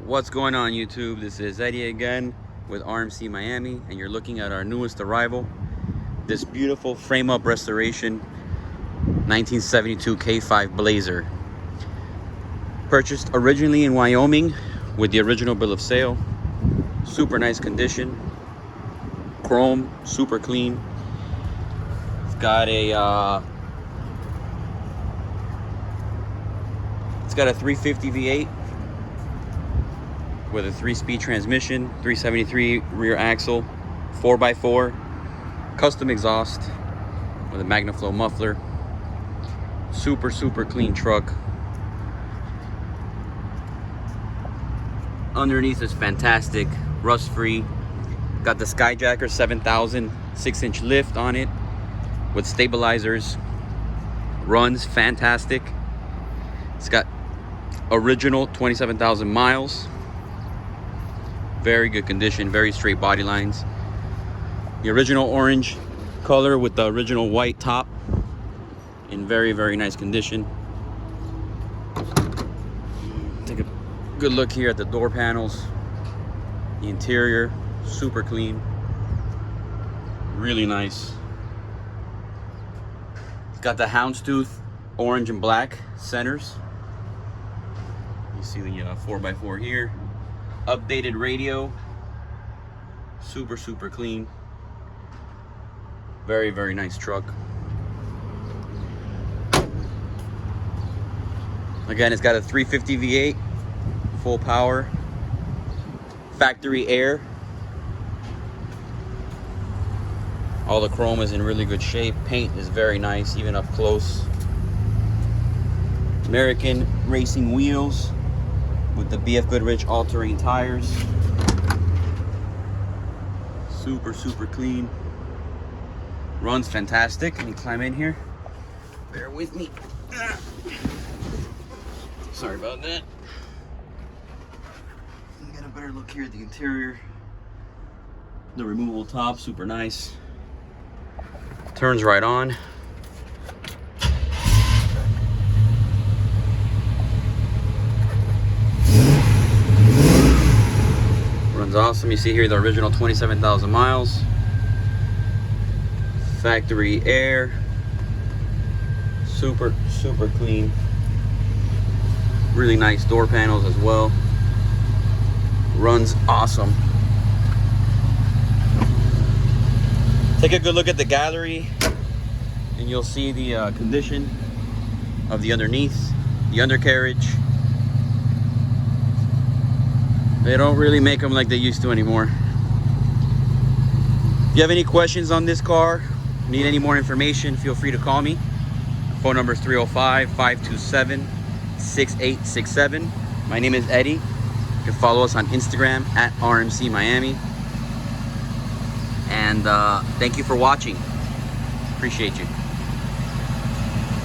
What's going on, YouTube? This is Eddie again with RMC Miami, and you're looking at our newest arrival, this beautiful frame-up restoration 1972 K5 Blazer. Purchased originally in Wyoming with the original bill of sale. Super nice condition. Chrome, super clean. It's got a 350 V8 with a 3-speed transmission, 373 rear axle, 4x4, custom exhaust with a MagnaFlow muffler. Super clean truck. Underneath is fantastic, rust free. Got the Skyjacker 7000 6-inch lift on it with stabilizers. Runs fantastic. It's got original 27,000 miles. Very good condition, very straight body lines. The original orange color with the original white top in very nice condition. Take a good look here at the door panels. The interior, super clean, really nice. It's got the houndstooth orange and black centers. You see the 4x4 here. Updated radio. Super clean. Very nice truck. Again, it's got a 350 V8, full power, factory air. All the chrome is in really good shape. Paint is very nice, even up close. American racing wheels with the BF Goodrich all-terrain tires. Super clean. Runs fantastic. Let me climb in here. Bear with me. Sorry about that. Get a better look here at the interior. The removable top, super nice. Turns right on. Runs awesome. You see here the original 27,000 miles. Factory air. Super clean. Really nice door panels as well. Runs awesome. Take a good look at the gallery and you'll see the condition of the underneath, the undercarriage. They don't really make them like they used to anymore. If you have any questions on this car, need any more information, feel free to call me. Phone number is 305-527-6867. My name is Eddie. You can follow us on Instagram at RMC Miami. And thank you for watching. Appreciate you.